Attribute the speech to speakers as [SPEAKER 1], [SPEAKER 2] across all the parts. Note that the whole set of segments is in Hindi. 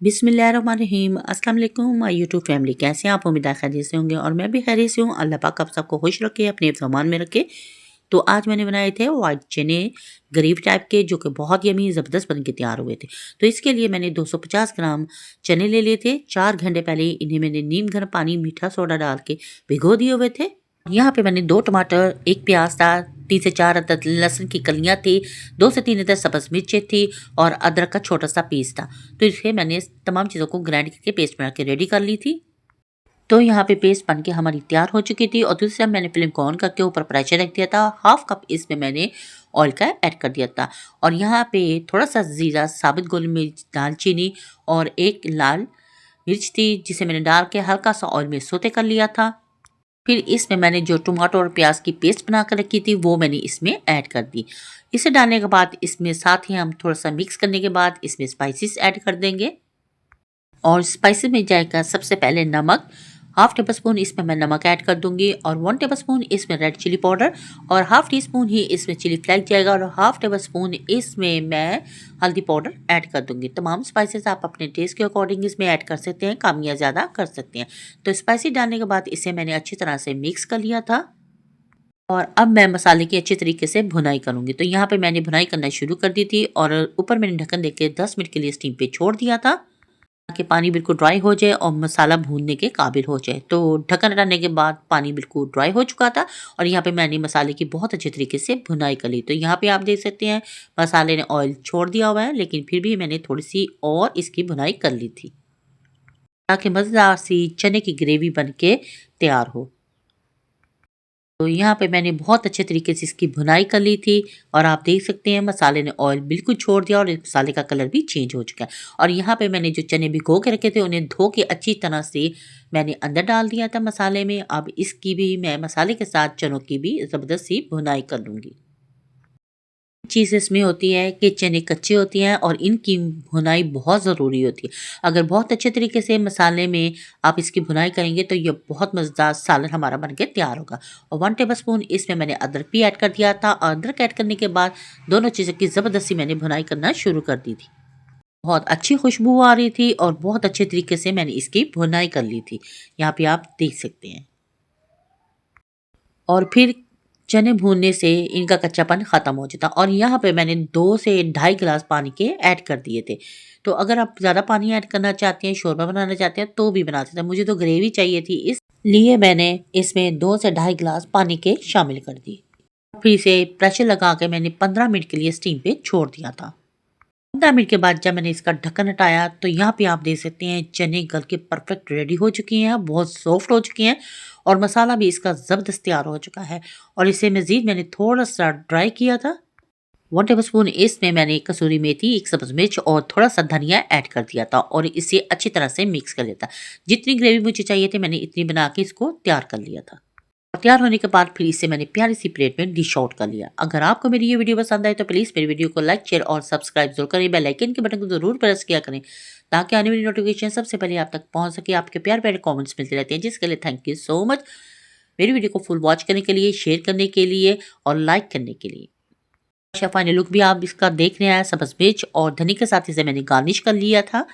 [SPEAKER 1] बिस्मिल्लाहिर्रहमानिर्रहीम। अस्सलाम वालेकुम माय यूट्यूब फैमिली, कैसे हैं आप? उम्मीद है खैरियत से होंगे और मैं भी खैरियत से हूँ। अल्लाह पाक आप सबको खुश रखे, अपने फ़रमान में रखे। तो आज मैंने बनाए थे वाइट चने, गरीब टाइप के, जो कि बहुत यमी ज़बरदस्त बन के तैयार हुए थे। तो इसके लिए मैंने 250 ग्राम चने ले लिए थे। 4 घंटे पहले इन्हें मैंने नीम गर्म पानी मीठा सोडा डाल के भिगो दिए हुए थे। यहाँ पे मैंने 2 टमाटर, 1 प्याज था, 3 से 4 अदद लहसुन की कलियाँ थी, 2 से 3 अदद सब्ज़ मिर्चें थी और अदरक का छोटा सा पीस था। तो इसे मैंने तमाम चीज़ों को ग्राइंड करके पेस्ट बना के रेडी कर ली थी। तो यहाँ पे पेस्ट बन के हमारी तैयार हो चुकी थी और दूसरी तरफ मैंने फ्लेम को ऑन करके ऊपर प्रेशर रख दिया था। हाफ कप इसमें मैंने ऑयल का ऐड कर दिया था और यहाँ पे थोड़ा सा ज़ीरा, साबित गोल मिर्च, दालचीनी और 1 लाल मिर्च थी, जिसे मैंने डाल के हल्का सा ऑयल में सोते कर लिया था। फिर इसमें मैंने जो टमाटो और प्याज की पेस्ट बना कर रखी थी वो मैंने इसमें ऐड कर दी। इसे डालने के बाद इसमें साथ ही हम थोड़ा सा मिक्स करने के बाद इसमें स्पाइसेस ऐड कर देंगे और स्पाइसेस में जाएगा सबसे पहले नमक। हाफ टेबल स्पून इसमें मैं नमक ऐड कर दूंगी और 1 टेबल स्पून इसमें रेड चिली पाउडर और हाफ टी स्पून ही इसमें चिली फ्लेक्स जाएगा और हाफ टेबल स्पून इसमें मैं हल्दी पाउडर ऐड कर दूंगी। तमाम स्पाइसेस आप अपने टेस्ट के अकॉर्डिंग इसमें ऐड कर सकते हैं, कम या ज़्यादा कर सकते हैं। तो स्पाइसी डालने के बाद इसे मैंने अच्छी तरह से मिक्स कर लिया था और अब मैं मसाले की अच्छी तरीके से भुनाई करूंगी। तो यहाँ पे मैंने भुनाई करना शुरू कर दी थी और ऊपर मैंने ढक्कन देके 10 मिनट के लिए स्टीम पे छोड़ दिया था ताकि पानी बिल्कुल ड्राई हो जाए और मसाला भूनने के काबिल हो जाए। तो ढक्कन हटाने के बाद पानी बिल्कुल ड्राई हो चुका था और यहाँ पे मैंने मसाले की बहुत अच्छे तरीके से भुनाई कर ली। तो यहाँ पे आप देख सकते हैं मसाले ने ऑयल छोड़ दिया हुआ है, लेकिन फिर भी मैंने थोड़ी सी और इसकी भुनाई कर ली थी ताकि मज़ेदार सी चने की ग्रेवी बन के तैयार हो। तो यहाँ पे मैंने बहुत अच्छे तरीके से इसकी भुनाई कर ली थी और आप देख सकते हैं मसाले ने ऑयल बिल्कुल छोड़ दिया और इस मसाले का कलर भी चेंज हो चुका है। और यहाँ पे मैंने जो चने भिगो के रखे थे उन्हें धो के अच्छी तरह से मैंने अंदर डाल दिया था मसाले में। अब इसकी भी मैं मसाले के साथ चनों की भी ज़बरदस्त सी भुनाई कर लूँगी। चीज़ इसमें होती है कि चने कच्चे होती हैं और इनकी भुनाई बहुत ज़रूरी होती है। अगर बहुत अच्छे तरीके से मसाले में आप इसकी भुनाई करेंगे तो ये बहुत मज़ेदार सालन हमारा बन के तैयार होगा। और 1 टेबल स्पून इसमें मैंने अदरक भी ऐड कर दिया था और अदरक ऐड करने के बाद दोनों चीज़ों की ज़बरदस्ती मैंने भुनाई करना शुरू कर दी थी। बहुत अच्छी खुशबू आ रही थी और बहुत अच्छे तरीके से मैंने इसकी भुनाई कर ली थी। यहाँ पे आप देख सकते हैं। और फिर चने भूनने से इनका कच्चापन ख़त्म हो जाता और यहाँ पे मैंने 2 से ढाई गिलास पानी के ऐड कर दिए थे। तो अगर आप ज़्यादा पानी ऐड करना चाहते हैं, शोरबा बनाना चाहते हैं तो भी बना सकते हैं। मुझे तो ग्रेवी चाहिए थी, इसलिए मैंने इसमें 2 से ढाई गिलास पानी के शामिल कर दिए। फिर इसे प्रेशर लगा के मैंने 15 मिनट के लिए स्टीम पे छोड़ दिया था। 15 मिनट के बाद जब मैंने इसका ढक्कन हटाया तो यहाँ पे आप देख सकते हैं चने गल के परफेक्ट रेडी हो चुकी हैं, बहुत सॉफ्ट हो चुकी हैं और मसाला भी इसका ज़बरदस्त तैयार हो चुका है। और इसे मज़ीद मैंने थोड़ा सा ड्राई किया था। 1 टेबल स्पून इसमें मैंने कसूरी मेथी, 1 सब्ज़ मिर्च और थोड़ा सा धनिया ऐड कर दिया था और इसे अच्छी तरह से मिक्स कर लिया था। जितनी ग्रेवी मुझे चाहिए थी मैंने इतनी बना के इसको तैयार कर लिया था। तैयार होने के बाद फिर इसे मैंने प्यारी सी प्लेट में डिश आउट कर लिया। अगर आपको मेरी ये वीडियो पसंद आए तो प्लीज़ मेरी वीडियो को लाइक, शेयर और सब्सक्राइब जरूर करें। बेल आइकन के बटन को जरूर प्रेस किया करें ताकि आने वाली नोटिफिकेशन सबसे पहले आप तक पहुंच सके। आपके प्यार प्यारे कमेंट्स मिलते रहते हैं, जिसके लिए थैंक यू सो मच। मेरी वीडियो को फुल वॉच करने के लिए, शेयर करने के लिए और लाइक करने के लिए। अच्छा, फाइनल लुक भी आप इसका देख रहे हैं। सब्ज़ मिर्च और धनी के साथ इसे मैंने गार्निश कर लिया था।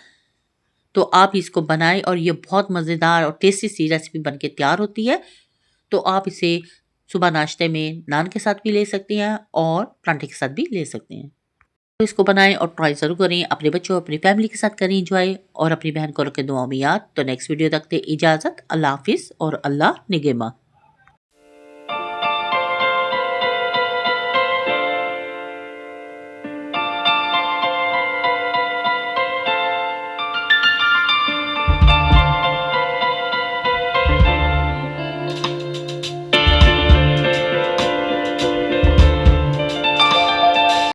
[SPEAKER 1] तो आप इसको बनाएं और ये बहुत मज़ेदार और टेस्टी सी रेसिपी बन के तैयार होती है। तो आप इसे सुबह नाश्ते में नान के साथ भी ले सकती हैं और पराठे के साथ भी ले सकते हैं। तो इसको बनाएं और ट्राई ज़रूर करें। अपने बच्चों, अपनी फैमिली के साथ करें एंजॉय और अपनी बहन को रखें दुआ में याद। तो नेक्स्ट वीडियो तक दे इजाज़त। अल्लाह हाफिज़ और अल्लाह निगहबान।